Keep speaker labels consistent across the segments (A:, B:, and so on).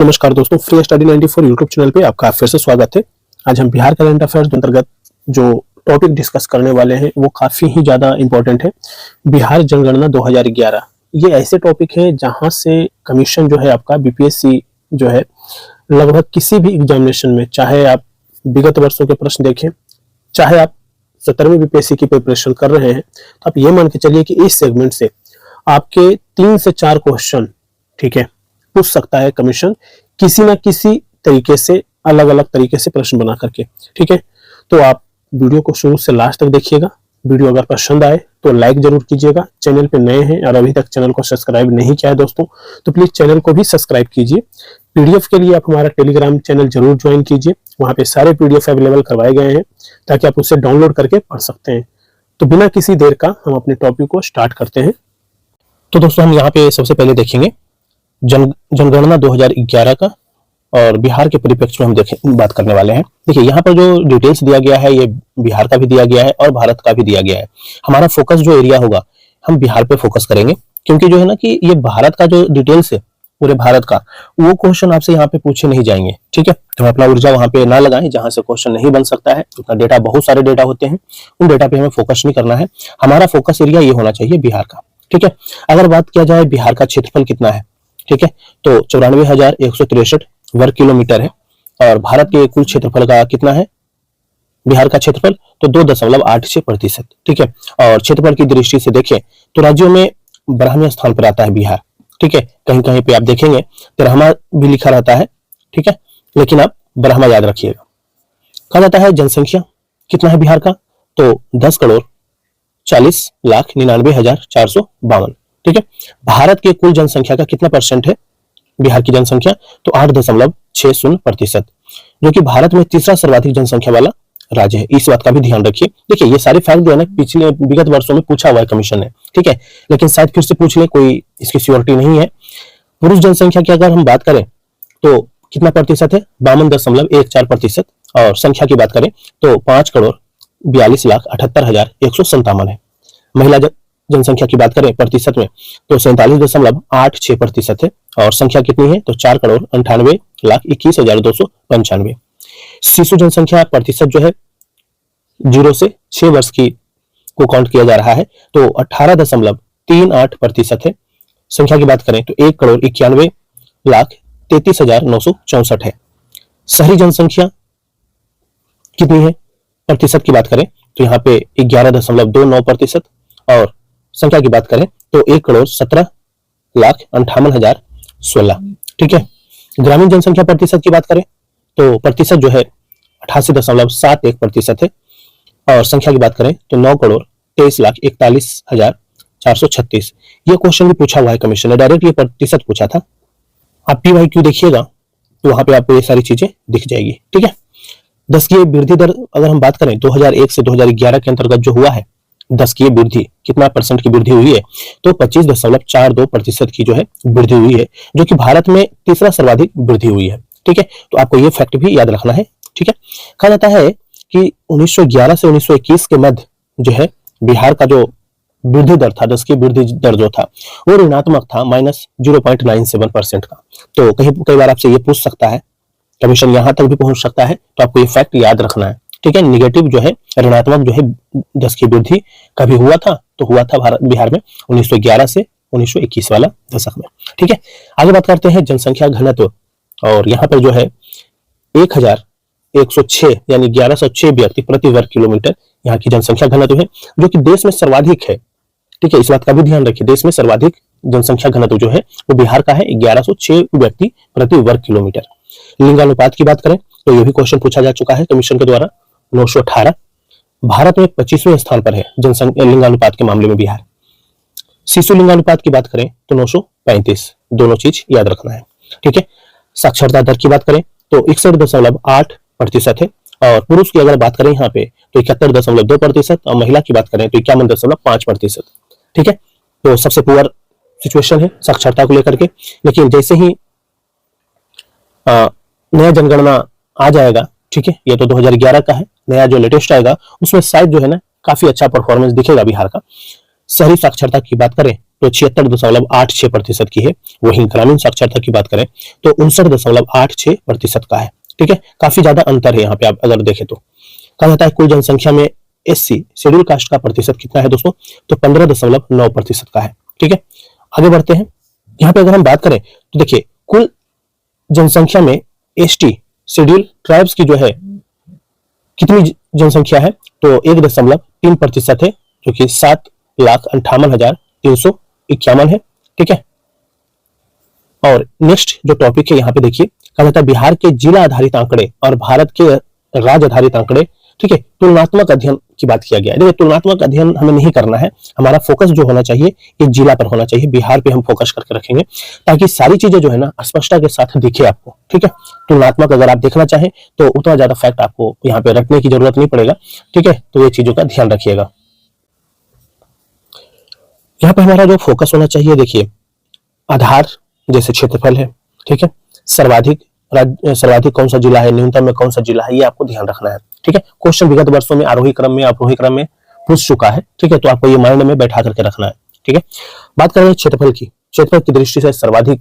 A: नमस्कार दोस्तों, free study 94 YouTube channel पे आपका फिर से स्वागत है। आज हम बिहार करंट अफेयर्स के अंतर्गत जो टॉपिक डिस्कस करने वाले हैं वो काफी ही ज्यादा इंपॉर्टेंट है। बिहार जनगणना 2011 ये ऐसे टॉपिक है जहां से कमीशन जो है आपका बीपीएससी जो है लगभग किसी भी एग्जामिनेशन में, चाहे आप विगत वर्षों के प्रश्न देखें, चाहे आप 17वीं बीपीएससी की प्रिपरेशन कर रहे हैं, तो आप ये मान के चलिए कि इस सेगमेंट से आपके 3 से 4 क्वेश्चन, ठीक है, पूछ सकता है कमीशन किसी ना किसी तरीके से, अलग अलग तरीके से प्रश्न बना करके। ठीक है, तो आप वीडियो को शुरू से लास्ट तक देखिएगा। वीडियो अगर पसंद आए तो लाइक जरूर कीजिएगा। चैनल पे नए हैं और अभी तक चैनल को सब्सक्राइब नहीं किया है दोस्तों, तो प्लीज चैनल को भी सब्सक्राइब कीजिए। पीडीएफ के लिए आप हमारा टेलीग्राम चैनल जरूर ज्वाइन कीजिए, वहां पे सारे पीडीएफ अवेलेबल करवाए गए हैं ताकि आप उसे डाउनलोड करके पढ़ सकते हैं। तो बिना किसी देर का हम अपने टॉपिक को स्टार्ट करते हैं।
B: तो दोस्तों हम यहाँ पे सबसे पहले देखेंगे जनगणना 2011 का, और बिहार के परिप्रेक्ष्य में हम बात करने वाले हैं। देखिए यहाँ पर जो डिटेल्स दिया गया है ये बिहार का भी दिया गया है और भारत का भी दिया गया है। हमारा फोकस जो एरिया होगा हम बिहार पे फोकस करेंगे, क्योंकि जो है ना कि ये भारत का जो डिटेल्स है पूरे भारत का, वो क्वेश्चन आपसे यहाँ पे पूछे नहीं जाएंगे। ठीक है, तो अपना ऊर्जा वहां पे ना लगाएं जहां से क्वेश्चन नहीं बन सकता है। उतना डेटा, बहुत सारे डेटा होते हैं, उन डेटा पे हमें फोकस नहीं करना है। हमारा फोकस एरिया ये होना चाहिए बिहार का। ठीक है, अगर बात किया जाए बिहार का क्षेत्रफल कितना है, ठीक है, तो 94,163 वर्ग किलोमीटर है। और भारत के कुल क्षेत्रफल का कितना है बिहार का क्षेत्रफल, तो 2.86%। ठीक है, और क्षेत्रफल की दृष्टि से देखें तो राज्यों में 12वें स्थान पर आता है बिहार। ठीक है, कहीं कहीं पे आप देखेंगे तिरहमा भी लिखा रहता है। ठीक है, लेकिन आप ब्रह्मा याद रखिएगा। कहा जाता है जनसंख्या कितना है बिहार का, तो 10,40,99,452। ठीक है, भारत के कुल जनसंख्या का कितना परसेंट है बिहार की जनसंख्या, तो 8.60%, जो कि भारत में तीसरा सर्वाधिक जनसंख्या वाला राज्य है। इस बात का भी ध्यान रखिए। देखिए ये सारे फैक्ट जो है ना पिछले विगत वर्षों में पूछा हुआ है कमीशन ने। ठीक है, लेकिन शायद फिर से पूछ ले, कोई इसकी श्योरिटी नहीं है। पुरुष जनसंख्या की अगर हम बात करें तो कितना प्रतिशत है, 52.14%। और संख्या की बात करें तो 5,42,78,157 है। महिला जनसंख्या की बात करें प्रतिशत में तो 47.86% है। और संख्या कितनी है, तो 4,98,21,295। शिशु जनसंख्या प्रतिशत जो है 0 से 6 वर्ष की को काउंट किया जा रहा है, तो 18.38% है। संख्या की बात करें तो 1,91,33,964 है। शहरी जनसंख्या कितनी है प्रतिशत की बात करें तो यहाँ पे 11.29%। और संख्या की बात करें तो 1,17,58,016। ठीक है, ग्रामीण जनसंख्या प्रतिशत की बात करें तो प्रतिशत जो है 88.71% है। और संख्या की बात करें तो 9,23,41,436। ये क्वेश्चन भी पूछा हुआ है कमीशन ने, डायरेक्ट ये प्रतिशत पूछा था। आप PYQ देखिएगा तो वहां पे आपको ये सारी चीजें दिख जाएगी। ठीक है, दशकीय वृद्धि दर अगर हम बात करें 2001 से 2011 के अंतर्गत जो हुआ है, दशकीय वृद्धि कितना परसेंट की वृद्धि हुई है, तो 25.42% की जो है वृद्धि हुई है, जो कि भारत में तीसरा सर्वाधिक वृद्धि हुई है। ठीक है, तो आपको ये फैक्ट भी याद रखना है। ठीक है, कहा जाता है कि 1911 से 1921 के मध्य जो है बिहार का जो वृद्धि दर था, दशकीय वृद्धि दर जो था वो ऋणात्मक था, -0.97% का। तो कई बार आपसे ये पूछ सकता है, कमीशन यहां तक भी पहुंच सकता है, तो आपको ये फैक्ट याद रखना है। ठीक है, निगेटिव जो है, ऋणात्मक जो है दशकीय वृद्धि कभी हुआ था, तो हुआ था बिहार में 1911 से 1921 वाला दशक में। ठीक है, आगे बात करते हैं जनसंख्या घनत्व। और यहाँ पर जो है 1,106 यानी 1106 व्यक्ति प्रति वर्ग किलोमीटर यहाँ की जनसंख्या घनत्व है, जो कि देश में सर्वाधिक है। ठीक है, इस बात का भी ध्यान रखिए, देश में सर्वाधिक जनसंख्या घनत्व जो है वो बिहार का है, 1106 व्यक्ति प्रति वर्ग किलोमीटर। लिंगानुपात की बात करें तो यह भी क्वेश्चन पूछा जा चुका है कमीशन के द्वारा, 918। भारत में 25वें स्थान पर है जनसंख्या लिंगानुपात के मामले में बिहार। शिशु लिंगानुपात की बात करें तो 935। दोनों चीज याद रखना है। ठीक है, साक्षरता दर की बात करें तो 61.8% है। और पुरुष की अगर बात करें यहाँ पे तो 71.2%। और महिला की बात करें तो 51.5%। ठीक है, तो सबसे पुअर सिचुएशन है साक्षरता को लेकर के। लेकिन जैसे ही नया जनगणना आ जाएगा, ठीक है, ये तो 2011 का है, नया जो लेटेस्ट आएगा उसमें शायद जो है ना काफी अच्छा परफॉर्मेंस दिखेगा बिहार का। शहरी साक्षरता की बात करें तो 76.86% की है, वहीं ग्रामीण साक्षरता की बात करें तो 59.86% का है। ठीक है, काफी ज्यादा अंतर है यहाँ पे आप अगर देखें तो। कहा जाता है कुल जनसंख्या में एससी शेड्यूल कास्ट का प्रतिशत कितना है दोस्तों, तो 15.9% का है। ठीक है, आगे बढ़ते हैं। यहाँ पे अगर हम बात करें तो देखिए कुल जनसंख्या में एसटी शेड्यूल ट्राइब्स की जो है कितनी जनसंख्या है, तो 1.3% है, जो कि 7,58,351 है। ठीक है, और नेक्स्ट जो टॉपिक है यहाँ पे देखिए, कहा जाता है बिहार के जिला आधारित आंकड़े और भारत के राज्य आधारित आंकड़े। ठीक है, तुलनात्मक अध्ययन की बात किया गया है। देखिए तुलनात्मक अध्ययन हमें नहीं करना है, हमारा फोकस जो होना चाहिए ये जिला पर होना चाहिए, बिहार पे हम फोकस करके रखेंगे ताकि सारी चीजें जो है ना स्पष्टता के साथ दिखे आपको। ठीक है, तुलनात्मक अगर आप देखना चाहें तो उतना ज्यादा फैक्ट आपको यहाँ पे रखने की जरूरत नहीं पड़ेगा। ठीक है, तो ये चीजों का ध्यान रखिएगा। यहाँ पे हमारा जो फोकस होना चाहिए, देखिए आधार जैसे क्षेत्रफल है। ठीक है, सर्वाधिक कौन सा जिला है, न्यूनतम में कौन सा जिला है, ये आपको ध्यान रखना है। ठीक है, क्वेश्चन विगत वर्षों में आरोही क्रम में अवरोही क्रम में पूछ चुका है। ठीक है, तो आपको ये माइंड में बैठा करके रखना है। ठीक है, बात करें क्षेत्रफल की, क्षेत्रफल की दृष्टि से सर्वाधिक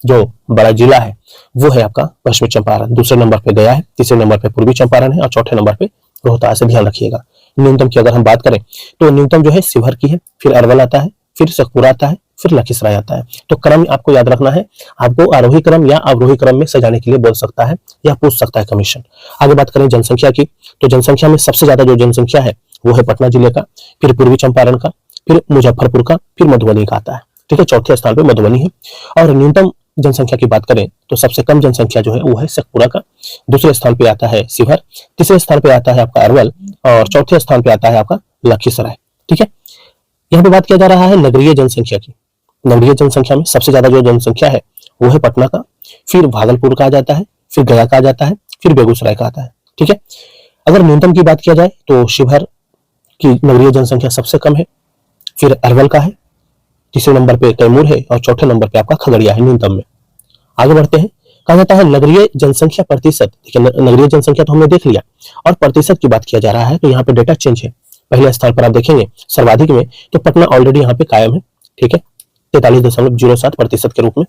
B: जो बड़ा जिला है वो है आपका पश्चिमी चंपारण, दूसरे नंबर पे गया है, तीसरे नंबर पे पूर्वी चंपारण है और चौथे नंबर पे रोहतास से। ध्यान रखिएगा। न्यूनतम की अगर हम बात करें तो न्यूनतम जो है शिवहर की है, फिर अरवल आता है, फिर शेखपुरा आता है, फिर लखीसराय आता है। तो क्रम आपको याद रखना है, आपको आरोही क्रम या अवरोही क्रम में सजाने के लिए बोल सकता है या पूछ सकता है कमीशन। आगे बात करें जनसंख्या की, तो जनसंख्या में सबसे ज्यादा जो जनसंख्या है वो है पटना जिले का, फिर पूर्वी चंपारण का, फिर मुजफ्फरपुर का, फिर मधुबनी का आता है। ठीक है, चौथे स्थान पे मधुबनी है। और न्यूनतम जनसंख्या की बात करें तो सबसे कम जनसंख्या जो है वो है शेखपुरा का, दूसरे स्थान पे आता है शिवहर, तीसरे स्थान पे आता है आपका अरवल और चौथे स्थान पे आता है आपका लखीसराय। ठीक है, यहाँ पे बात किया जा रहा है नगरीय जनसंख्या की। नगरीय जनसंख्या में सबसे ज्यादा जो जनसंख्या है वो है पटना का, फिर भागलपुर का आ जाता है, फिर गया का आ जाता है, फिर बेगूसराय का आता है। ठीक है, अगर न्यूनतम की बात किया जाए तो शिवहर की नगरीय जनसंख्या सबसे कम है, फिर अरवल का है, तीसरे नंबर पे कैमूर है और चौथे नंबर पे आपका खगड़िया है न्यूनतम में। आगे बढ़ते हैं। कहा जाता है नगरीय जनसंख्या प्रतिशत। देखिए नगरीय जनसंख्या तो हमने देख लिया और प्रतिशत की बात किया जा रहा है, तो यहाँ पे डेटा चेंज है। पहले स्थान पर आप देखेंगे सर्वाधिक में तो पटना ऑलरेडी यहाँ पे कायम है। ठीक है, 43.07% के रूप में।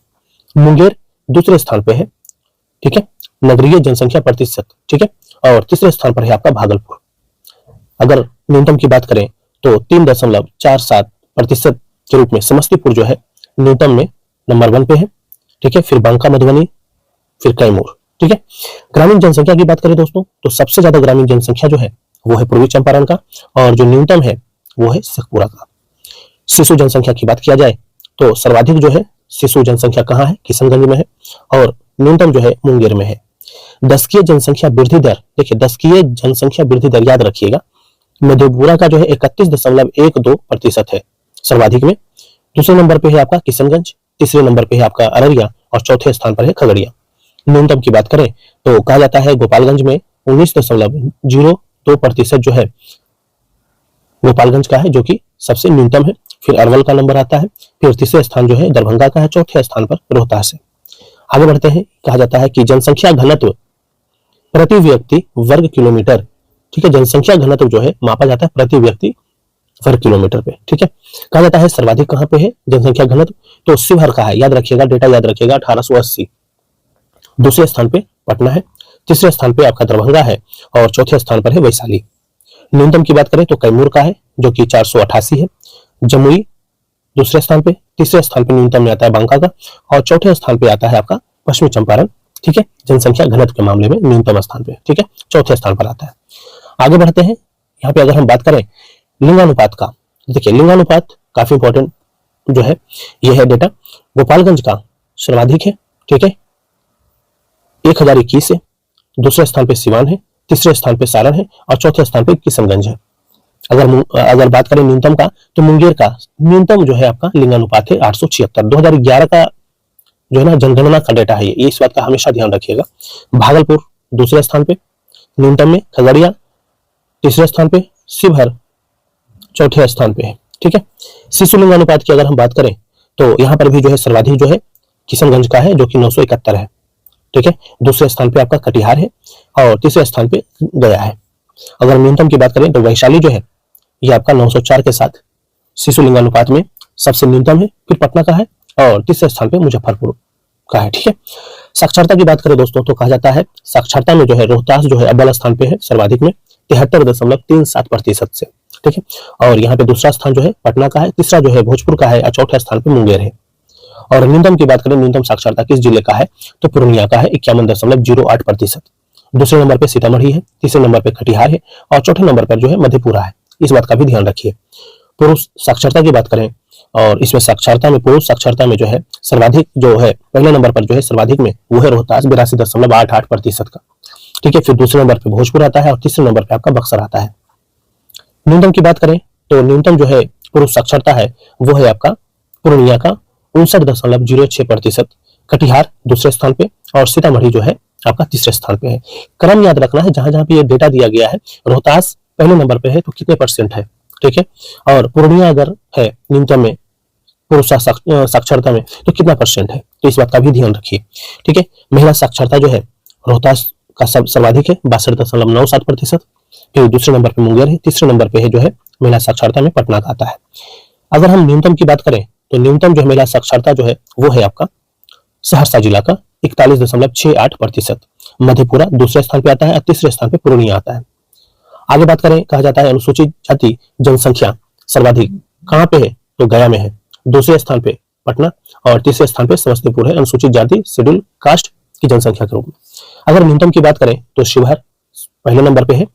B: मुंगेर दूसरे स्थान पे है। ठीक है, नगरीय जनसंख्या प्रतिशत। ठीक है, और तीसरे स्थान पर है आपका भागलपुर। अगर न्यूनतम की बात करें तो 3.47% के रूप में समस्तीपुर जो है न्यूनतम में नंबर 1 पे है। ठीक है, फिर बांका, मधुबनी, फिर कैमूर। ठीक है, ग्रामीण जनसंख्या की बात करें दोस्तों तो सबसे ज्यादा ग्रामीण जनसंख्या जो है वो है पूर्वी चंपारण का और जो न्यूनतम है वो है शेखपुरा का। शिशु जनसंख्या की बात किया जाए तो सर्वाधिक जो है शिशु जनसंख्या कहाँ है, किशनगंज में है और न्यूनतम जो है मुंगेर में है। दशकीय जनसंख्या वृद्धि दर, देखिए दशकीय जनसंख्या वृद्धि दर याद रखिएगा, मधेपुरा का जो है 31.12% है सर्वाधिक में, दूसरे नंबर पे है आपका किशनगंज, तीसरे नंबर पे है आपका अररिया और चौथे स्थान पर है खगड़िया। न्यूनतम की बात करें तो कहा जाता है गोपालगंज में 19.02% जो है गोपालगंज का है, जो कि सबसे न्यूनतम है। फिर अरवल का नंबर आता है, फिर तीसरे स्थान जो है दरभंगा का है, चौथे स्थान पर रोहतास है। आगे बढ़ते हैं। कहा जाता है कि जनसंख्या घनत्व प्रति व्यक्ति वर्ग किलोमीटर। ठीक है, जनसंख्या घनत्व जो है मापा जाता है प्रति व्यक्ति वर्ग किलोमीटर पे। ठीक है, कहा जाता है सर्वाधिक कहां पे है जनसंख्या घनत्व, तो शिवहर का है। याद रखिएगा, डेटा याद रखिएगा 1880। दूसरे स्थान पे पटना है, तीसरे स्थान पे आपका दरभंगा है और चौथे स्थान पर है वैशाली। न्यूनतम की बात करें तो कैमूर का है जो कि 488 है। जमुई दूसरे स्थान पे, तीसरे स्थान पे न्यूनतम में आता है बांका का और चौथे स्थान पे आता है आपका पश्चिमी चंपारण। ठीक है, जनसंख्या घनत्व के मामले में न्यूनतम स्थान पे। ठीक है, चौथे स्थान पर आता है। आगे बढ़ते हैं। यहाँ पे अगर हम बात करें लिंगानुपात का, देखिए लिंगानुपात काफी इंपॉर्टेंट जो है ये है डेटा। गोपालगंज का सर्वाधिक है। ठीक है, 1021 है, दूसरे स्थान पे सिवान है, तीसरे स्थान पे सारण है और चौथे स्थान पे किशनगंज है। अगर बात करें न्यूनतम का तो मुंगेर का न्यूनतम जो है आपका लिंगानुपात है 876। 2011 का जो है ना जनगणना का डेटा है ये, इस बात का हमेशा ध्यान रखिएगा। भागलपुर दूसरे स्थान पे न्यूनतम में, खगड़िया तीसरे स्थान पे, शिवहर चौथे स्थान पे है। ठीक है, शिशु लिंगानुपात की अगर हम बात करें तो यहाँ पर भी जो है सर्वाधिक जो है किशनगंज का है जो कि 971 है। ठीक है, दूसरे स्थान पे आपका कटिहार है और तीसरे स्थान पे गया है। अगर न्यूनतम की बात करें तो वैशाली जो है ये आपका 904 के साथ शिशु लिंगानुपात में सबसे न्यूनतम है, फिर पटना का है और तीसरे स्थान पे मुजफ्फरपुर का है। ठीक है, साक्षरता की बात करें दोस्तों तो कहा जाता है साक्षरता में जो है रोहतास जो है अव्वल स्थान पे है सर्वाधिक में 73.37% से। ठीक है, और यहाँ पे दूसरा स्थान जो है पटना का है, तीसरा जो है भोजपुर का है और चौथे स्थान पे मुंगेर है। और न्यूनतम की बात करें, न्यूनतम साक्षरता किस जिले का है तो पूर्णिया का है 51.08%। दूसरे नंबर पे सीतामढ़ी है, तीसरे नंबर पे कटिहार है और चौथे नंबर पर जो है मधेपुरा है। इस बात का भी ध्यान रखिए। पुरुष साक्षरता की बात करें और इसमें साक्षरता में पुरुष साक्षरता में जो है सर्वाधिक जो है पहले नंबर पर जो है सर्वाधिक में वो है रोहतास 82.88% का। ठीक है, फिर दूसरे नंबर पे भोजपुर आता है और तीसरे नंबर पे आपका बक्सर आता है। न्यूनतम की बात करें तो न्यूनतम जो है पुरुष साक्षरता है वो है आपका पूर्णिया का 59.06%, कटिहार दूसरे स्थान पे और सीतामढ़ी जो है आपका तीसरे स्थान पे है। क्रम याद रखना है, जहां जहां पे ये डेटा दिया गया है रोहतास पहले नंबर पे है तो कितने परसेंट है। ठीक है, और पूर्णिया अगर है न्यूनतम में पुरुष साक्षरता में तो कितना परसेंट है, तो इस बात का भी ध्यान रखिए। ठीक है, महिला साक्षरता जो है रोहतास का सर्वाधिक है 62.97%, फिर दूसरे नंबर पे मुंगेर है, तीसरे नंबर पे है जो है महिला साक्षरता में पटना का आता है। अगर हम न्यूनतम की बात करें तो न्यूनतम जो है महिला साक्षरता जो है वो है आपका सहरसा जिला का 41.68%, मधेपुरा दूसरे स्थान पे आता है और तीसरे स्थान पे पूर्णिया आता है। आगे बात करें, कहा जाता है अनुसूचित जाति जनसंख्या सर्वाधिक कहाँ पे है तो गया में है, दूसरे स्थान पे पटना और तीसरे स्थान पे समस्तीपुर है अनुसूचित जाति शेड्यूल कास्ट की जनसंख्या के रूप में। अगर न्यूनतम की बात करें तो शिवहर पहले नंबर पे है,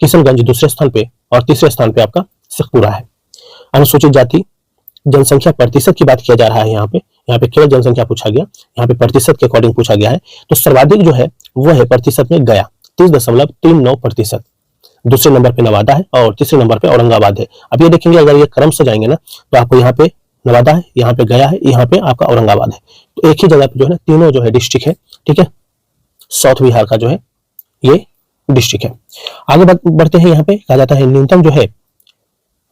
B: किशनगंज दूसरे स्थान पे और तीसरे स्थान पे आपका शेखपुरा है। अनुसूचित जाति जनसंख्या प्रतिशत की बात किया जा रहा है, यहाँ पे केवल जनसंख्या पूछा गया, यहाँ पे प्रतिशत के अकॉर्डिंग पूछा गया है तो सर्वाधिक जो है वो है प्रतिशत में गया 30.39%, दूसरे नंबर पे नवादा है और तीसरे नंबर पे औरंगाबाद है। अब ये देखेंगे अगर ये क्रम से जाएंगे ना तो आपको यहाँ पे नवादा है, यहाँ पे गया है, यहाँ पे आपका औरंगाबाद है, तो एक ही जगह पे जो है ना तीनों जो है डिस्ट्रिक्ट है। ठीक है, साउथ बिहार का जो है ये डिस्ट्रिक्ट है। आगे बढ़ते हैं, यहाँ पे कहा जाता है न्यूनतम जो है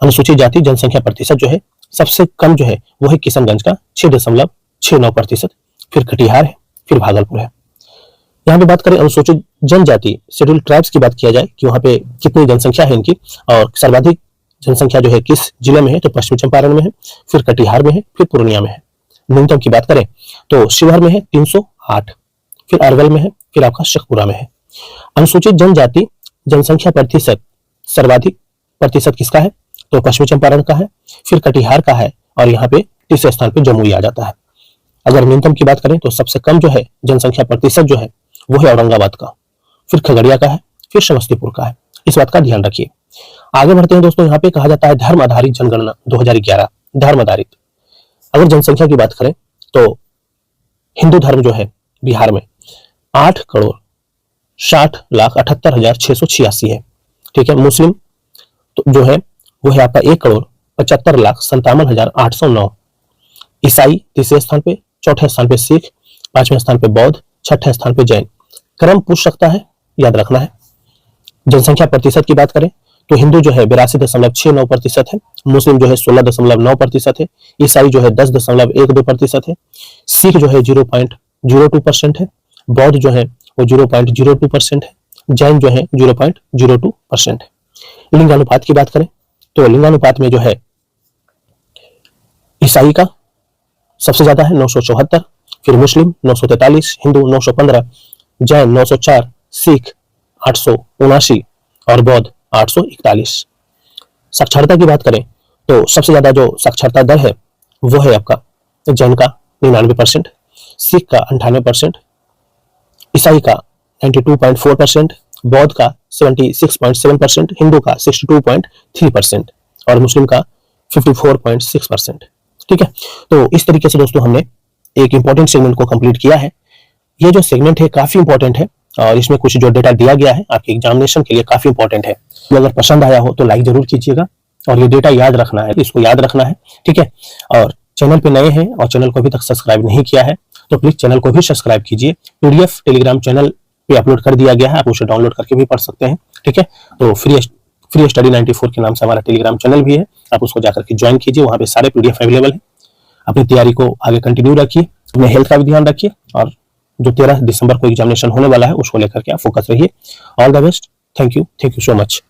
B: अनुसूचित जाति जनसंख्या प्रतिशत जो है सबसे कम जो है वो है किशनगंज का 6.69%, फिर कटिहार है, फिर भागलपुर है। यहाँ पे बात करें अनुसूचित जनजाति शेड्यूल ट्राइब्स की बात किया जाए कि वहाँ पे कितनी जनसंख्या है इनकी और सर्वाधिक जनसंख्या जो है किस जिले में है तो पश्चिमी चंपारण में है, फिर कटिहार में है, फिर पूर्णिया में है। न्यूनतम की बात करें तो शिवहर में है 308, फिर अरवल में है, फिर आपका शेखपुरा में है। अनुसूचित जनजाति जनसंख्या प्रतिशत सर्वाधिक प्रतिशत किसका है तो पश्चिमी चंपारण का है, फिर कटिहार का है और यहाँ पे तीसरे स्थान पे जमुई आ जाता है। अगर न्यूनतम की बात करें तो सबसे कम जो है जनसंख्या प्रतिशत जो है वो है औरंगाबाद का, फिर खगड़िया का है, फिर समस्तीपुर का है। इस बात का ध्यान रखिए। आगे बढ़ते हैं दोस्तों, यहाँ पे कहा जाता है धर्म आधारित जनगणना 2011 धर्म आधारित। अगर जनसंख्या की बात करें तो हिंदू धर्म जो है बिहार में 8,60,78,686 है। ठीक है, मुस्लिम तो जो है वो है आपका 1,75,57,809। ईसाई तीसरे स्थान पे, चौथे स्थान पे सिख, पांचवें स्थान पे बौद्ध, छठे स्थान पे जैन। क्रम पूछ सकता है, याद रखना है। जनसंख्या प्रतिशत की बात करें तो हिंदू जो है 82.69% है, मुस्लिम जो है 16.9% है, ईसाई जो है 10.12% है, सिख जो है 0.02% है, बौद्ध जो है वो 0.02% है, जैन जो है 0.02% है। लिंगानुपात की बात करें तो लिंगानुपात में जो है ईसाई का सबसे ज्यादा है 974, फिर मुस्लिम 943, हिंदू 915, जैन 904, सिख 879 और बौद्ध 841। साक्षरता की बात करें तो सबसे ज्यादा जो साक्षरता दर है वो है आपका जैन का 99%, सिख का 98%, ईसाई का 92.4%, बौद्ध का 76.7%, हिंदू का 62.3% और मुस्लिम का 54.6%। ठीक है, तो इस तरीके से दोस्तों हमने एक इंपॉर्टेंट सेगमेंट को कंप्लीट किया है। ये जो सेगमेंट है काफी इंपॉर्टेंट है और इसमें कुछ जो डेटा दिया गया है आपके एग्जामिनेशन के लिए काफी इंपॉर्टेंट है। तो अगर पसंद आया हो तो लाइक जरूर कीजिएगा और ये डेटा याद रखना है, इसको याद रखना है। ठीक है, और चैनल पे नए हैं और चैनल को अभी तक सब्सक्राइब नहीं किया है तो प्लीज चैनल को भी सब्सक्राइब कीजिए। पीडीएफ टेलीग्राम चैनल पे अपलोड कर दिया गया है, आप उसे डाउनलोड करके भी पढ़ सकते हैं। ठीक है, तो फ्री स्टडी 94 के नाम से हमारा टेलीग्राम चैनल भी है, आप उसको जाकर के ज्वाइन कीजिए, वहां पे सारे पीडीएफ अवेलेबल है। अपनी तैयारी को आगे कंटिन्यू रखिए, अपने हेल्थ का भी ध्यान रखिए और जो 13 दिसंबर को एग्जामिनेशन होने वाला है उसको लेकर के आप फोकस रहिए। All the best, thank you so much.